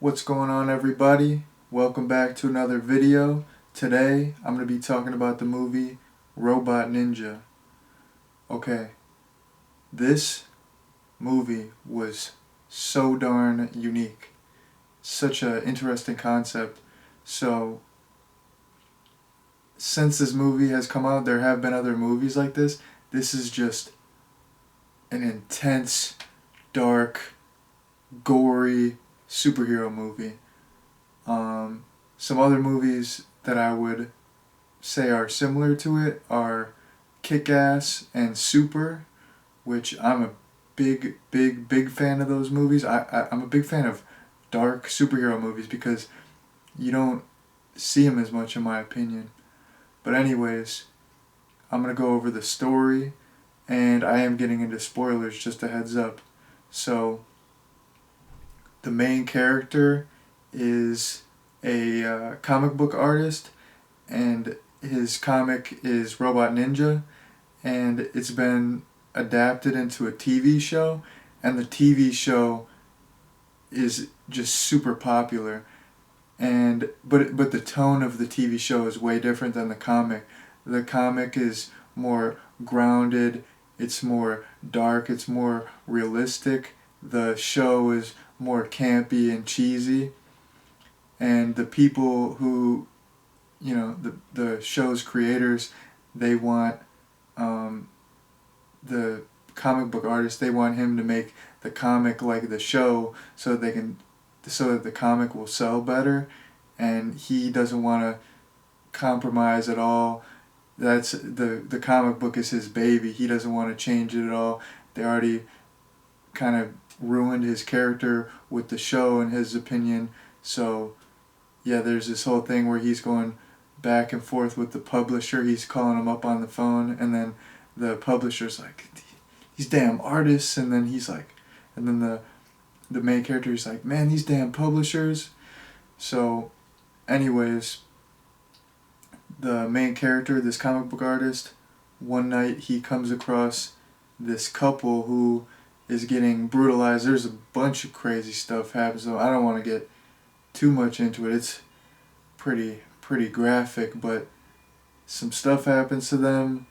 What's going on, everybody? Welcome back to another video. Today I'm going to be talking about the movie Robot Ninja. Okay, this movie was so darn unique. Such an interesting concept. So, since this movie has come out, there have been other movies like this. This is just an intense, dark, gory superhero movie. Some other movies that I would say are similar to it are Kick-Ass and Super, which I'm a big fan of those movies. I'm a big fan of dark superhero movies because you don't see them as much in my opinion. But anyways, I'm going to go over the story, and I am getting into spoilers, just a heads up. So, the main character is a comic book artist, and his comic is Robot Ninja, and it's been adapted into a TV show, and the TV show is just super popular. And but the tone of the TV show is way different than the comic. The comic is more grounded, it's more dark, it's more realistic. The show is more campy and cheesy. And the people who, the show's creators, they want the comic book artist, they want him to make the comic like the show so that the comic will sell better, and he doesn't want to compromise at all. That's the comic book is his baby. He doesn't want to change it at all. They already kind of ruined his character with the show in his opinion. So yeah, there's this whole thing where he's going back and forth with the publisher. He's calling him up on the phone, and then the publisher's like, these damn artists, and then he's like, and then the main character is like, man, these damn publishers. So anyways, the main character, this comic book artist, one night he comes across this couple who is getting brutalized. There's a bunch of crazy stuff happens, so I don't want to get too much into it. It's pretty graphic, but some stuff happens to them,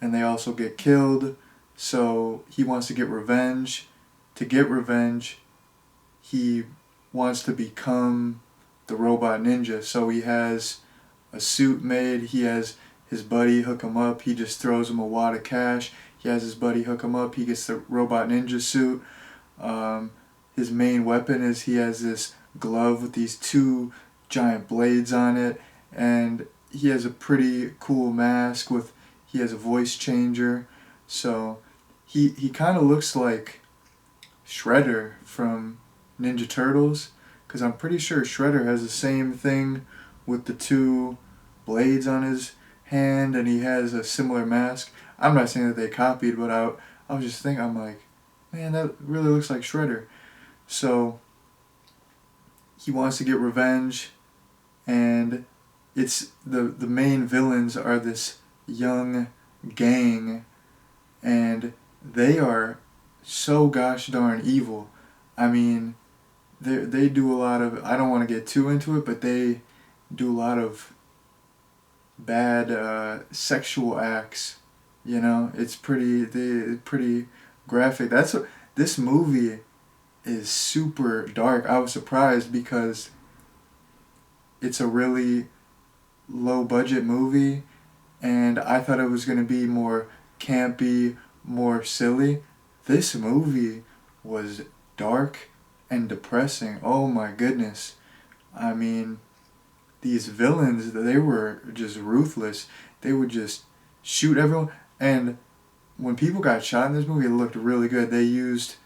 and they also get killed. So he wants to get revenge. To get revenge, he wants to become the Robot Ninja. So he has a suit made. He has his buddy hook him up. He just throws him a wad of cash. He has his buddy hook him up. He gets the Robot Ninja suit. His main weapon is he has this glove with these two giant blades on it, and he has a pretty cool mask with, he has a voice changer. So he kind of looks like Shredder from Ninja Turtles, because I'm pretty sure Shredder has the same thing with the two blades on his hand, and he has a similar mask. I'm not saying that they copied, but I was just thinking, I'm like, man, that really looks like Shredder. So he wants to get revenge, and it's the main villains are this young gang, and they are so gosh darn evil. I mean, they do a lot of, I don't want to get too into it, but they do a lot of bad sexual acts. It's pretty graphic. That's what this movie is, super dark. I was surprised because it's a really low budget movie, and I thought it was going to be more campy, more silly. This movie was dark and depressing. Oh my goodness. I mean, these villains, they were just ruthless. They would just shoot everyone. And when people got shot in this movie, it looked really good. They just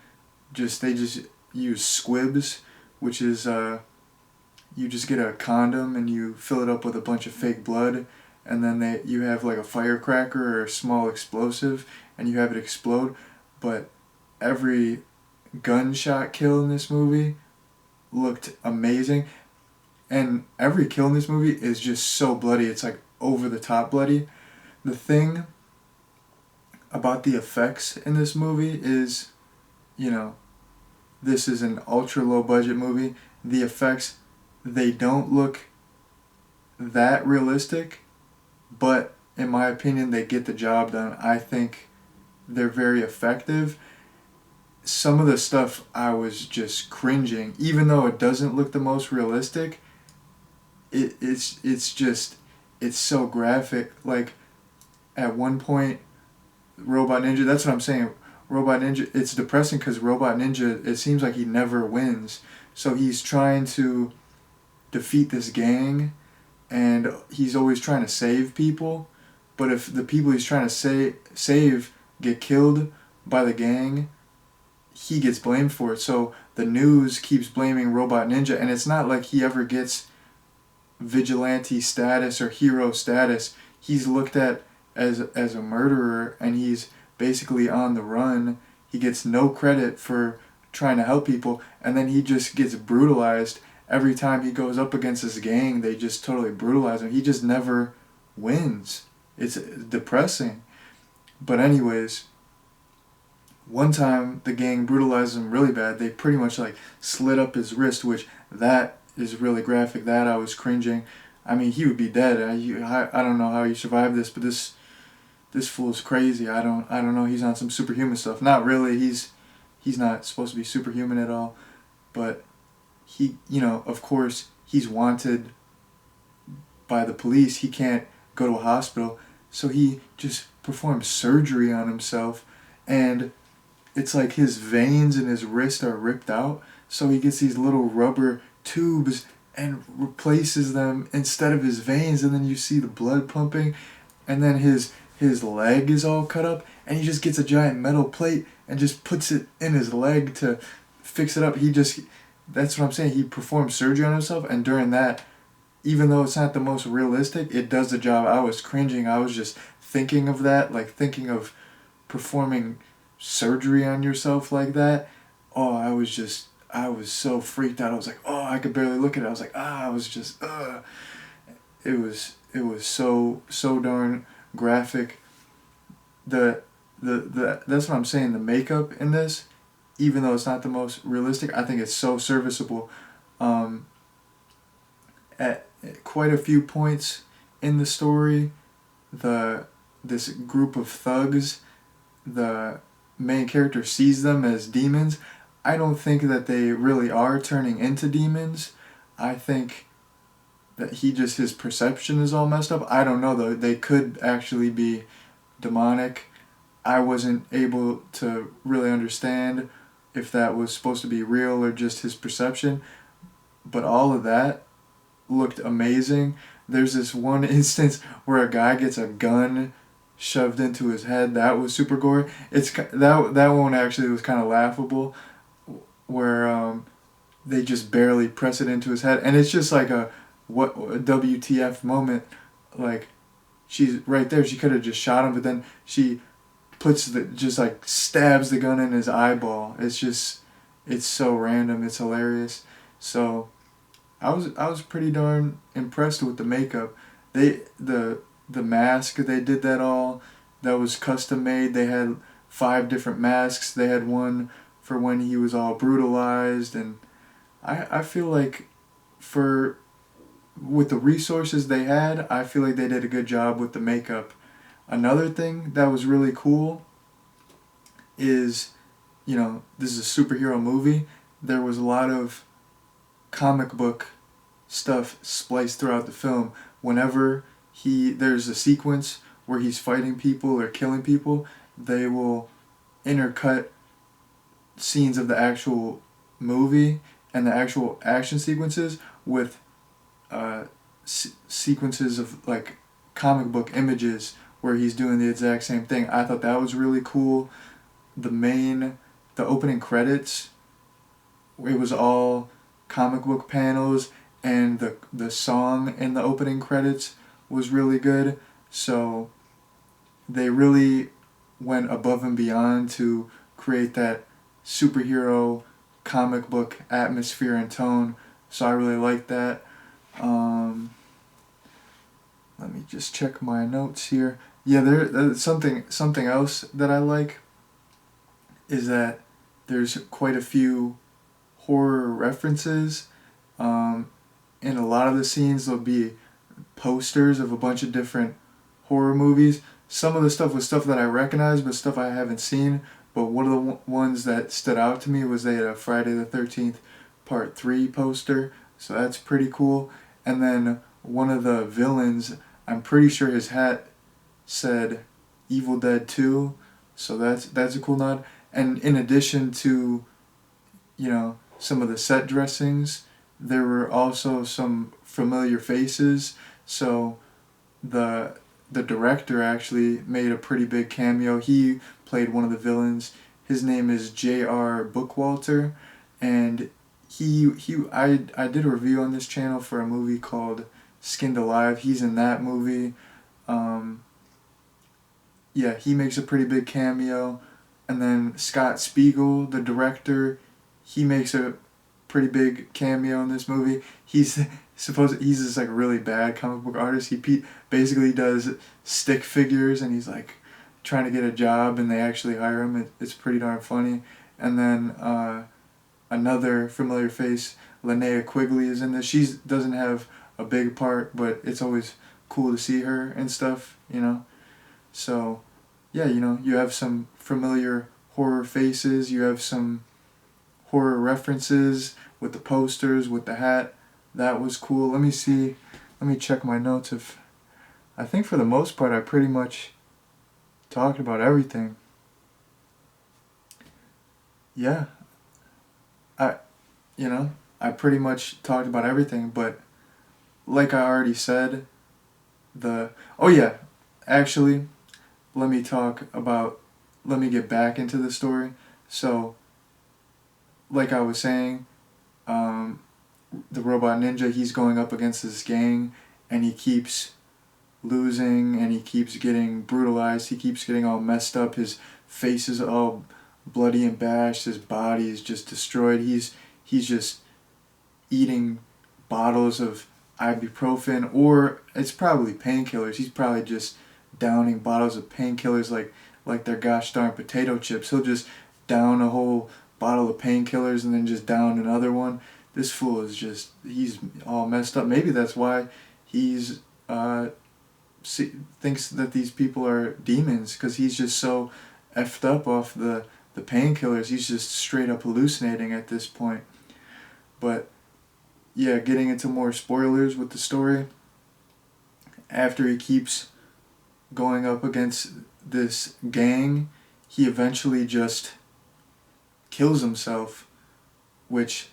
used squibs, which is you just get a condom and you fill it up with a bunch of fake blood, and then you have like a firecracker or a small explosive, and you have it explode. But every gunshot kill in this movie looked amazing, and every kill in this movie is just so bloody. It's like over the top bloody. The thing about the effects in this movie is, this is an ultra low budget movie, the effects, they don't look that realistic, but in my opinion, they get the job done. I think they're very effective. Some of the stuff I was just cringing, even though it doesn't look the most realistic. It's just it's so graphic. Like at one point, Robot Ninja. That's what I'm saying. Robot Ninja. It's depressing because Robot Ninja. It seems like he never wins. So he's trying to defeat this gang, and he's always trying to save people. But if the people he's trying to save get killed by the gang, he gets blamed for it. So the news keeps blaming Robot Ninja, and it's not like he ever gets vigilante status or hero status. He's looked at as a murderer, and he's basically on the run. He gets no credit for trying to help people, and then he just gets brutalized every time he goes up against this gang. They just totally brutalize him. He just never wins. It's depressing. But anyways, one time the gang brutalized him really bad. They pretty much like slit up his wrist, which that is really graphic. That I was cringing. I mean, he would be dead. I don't know how he survived this, but this fool is crazy. I don't know. He's on some superhuman stuff. Not really. He's not supposed to be superhuman at all. But he, of course, he's wanted by the police. He can't go to a hospital, so he just performs surgery on himself, and it's like his veins in his wrist are ripped out, so he gets these little rubber tubes and replaces them instead of his veins, and then you see the blood pumping, and then his leg is all cut up, and he just gets a giant metal plate and just puts it in his leg to fix it up. That's what I'm saying, he performs surgery on himself, and during that, even though it's not the most realistic, it does the job. I was cringing. I was just thinking of that, like thinking of performing surgery on yourself like that. Oh, I was so freaked out. I was like, oh, I could barely look at it. I was like, I was just, It was so darn graphic. The that's what I'm saying. The makeup in this, even though it's not the most realistic, I think it's so serviceable. At quite a few points in the story, this group of thugs, the main character sees them as demons. I don't think that they really are turning into demons. I think that his perception is all messed up. I don't know though. They could actually be demonic. I wasn't able to really understand if that was supposed to be real or just his perception. But all of that looked amazing. There's this one instance where a guy gets a gun shoved into his head. That was super gory. That one actually was kind of laughable, where they just barely press it into his head, and it's just like a WTF moment. Like, she's right there. She could have just shot him, but then she just like stabs the gun in his eyeball. It's so random. It's hilarious. So I was pretty darn impressed with the makeup. The mask, they did that all. That was custom made. They had 5 different masks. They had one for when he was all brutalized, and I feel like with the resources they had, I feel like they did a good job with the makeup. Another thing that was really cool is, this is a superhero movie. There was a lot of comic book stuff spliced throughout the film. Whenever there's a sequence where he's fighting people or killing people, they will intercut scenes of the actual movie and the actual action sequences with sequences of like comic book images where he's doing the exact same thing. I thought that was really cool. The opening credits, it was all comic book panels, and the song in the opening credits was really good. So they really went above and beyond to create that superhero comic book atmosphere and tone. So I really liked that. Let me just check my notes here. Yeah, there's something else that I like is that there's quite a few horror references. In a lot of the scenes, there'll be posters of a bunch of different horror movies. Some of the stuff was stuff that I recognize, but stuff I haven't seen. But one of the ones that stood out to me was they had a Friday the 13th Part 3 poster, so that's pretty cool. And then one of the villains, I'm pretty sure his hat said Evil Dead 2, so that's a cool nod. And in addition to, some of the set dressings, there were also some familiar faces. So the the director actually made a pretty big cameo. He played one of the villains. His name is J.R. Bookwalter, and I did a review on this channel for a movie called Skinned Alive. He's in that movie. Um, yeah, he makes a pretty big cameo. And then Scott Spiegel, the director, he makes a pretty big cameo in this movie. He's this like really bad comic book artist. Basically does stick figures, and he's like trying to get a job, and they actually hire him. It's pretty darn funny. And then another familiar face, Linnea Quigley, is in this. She doesn't have a big part, but it's always cool to see her and stuff. So, yeah, you have some familiar horror faces. You have some horror references with the posters, with the hat. That was cool. Let me see. Let me check my notes. I think for the most part I pretty much talked about everything. Yeah, I I pretty much talked about everything, but like I already said, oh yeah, actually, let me let me get back into the story. So, like I was saying, the robot ninja, he's going up against this gang, and he keeps losing, and he keeps getting brutalized. He keeps getting all messed up. His face is all bloody and bashed. His body is just destroyed. He's just eating bottles of ibuprofen, or it's probably painkillers. He's probably just downing bottles of painkillers like they're gosh darn potato chips. He'll just down a whole bottle of painkillers and then just down another one. This fool he's all messed up. Maybe that's why he's thinks that these people are demons, because he's just so effed up off the painkillers. He's just straight up hallucinating at this point. But yeah, getting into more spoilers with the story, after he keeps going up against this gang, he eventually just kills himself, which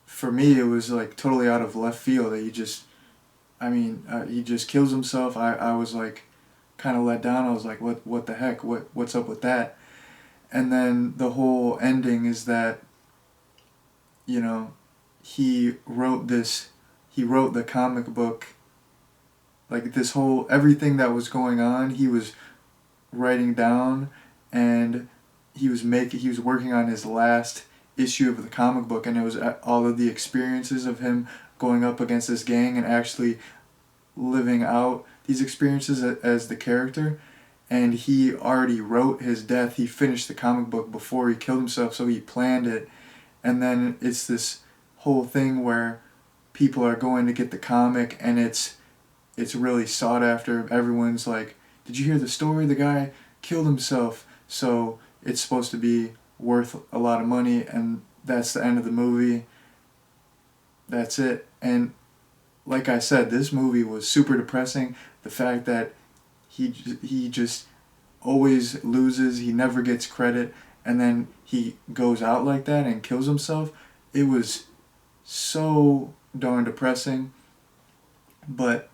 for me it was like totally out of left field that he just kills himself. I was like kind of let down. I was like, what the heck? What's up with that? And then the whole ending is that, he wrote the comic book, like this whole, everything that was going on, he was writing down, and he was working on his last issue of the comic book, and it was all of the experiences of him going up against this gang and actually living out these experiences as the character. And he already wrote his death. He finished the comic book before he killed himself, so he planned it. And then it's this whole thing where people are going to get the comic, and it's really sought after. Everyone's like, did you hear the story? The guy killed himself. So it's supposed to be worth a lot of money, and that's the end of the movie. That's it. And like I said, this movie was super depressing. The fact that he just always loses, he never gets credit, and then he goes out like that and kills himself. It was so darn depressing. But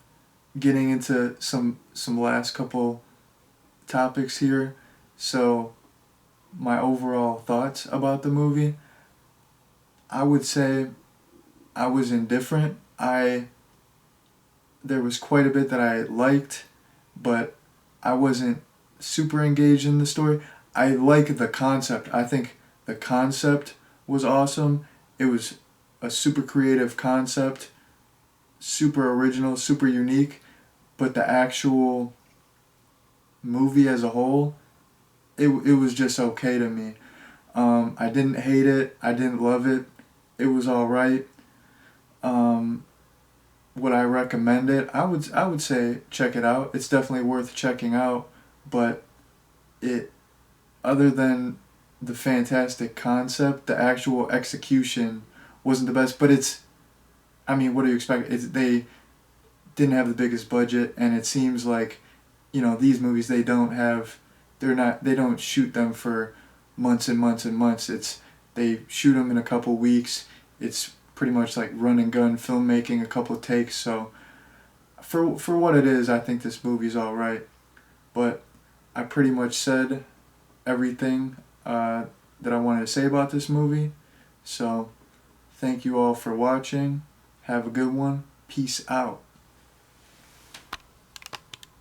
getting into some last couple topics here. So my overall thoughts about the movie, I would say I was indifferent. There was quite a bit that I liked, but I wasn't super engaged in the story. I like the concept. I think the concept was awesome. It was a super creative concept, super original, super unique, but the actual movie as a whole, it was just okay to me. I didn't hate it. I didn't love it. It was all right. Um, would I recommend it? I would say check it out. It's definitely worth checking out, but it other than the fantastic concept, the actual execution wasn't the best. But it's, I mean, what do you expect? They didn't have the biggest budget, and it seems like, these movies, they don't shoot them for months and months and months. They shoot them in a couple weeks. It's pretty much like run and gun filmmaking, a couple takes. So for what it is, I think this movie's all right. But I pretty much said everything that I wanted to say about this movie. So thank you all for watching. Have a good one. Peace out.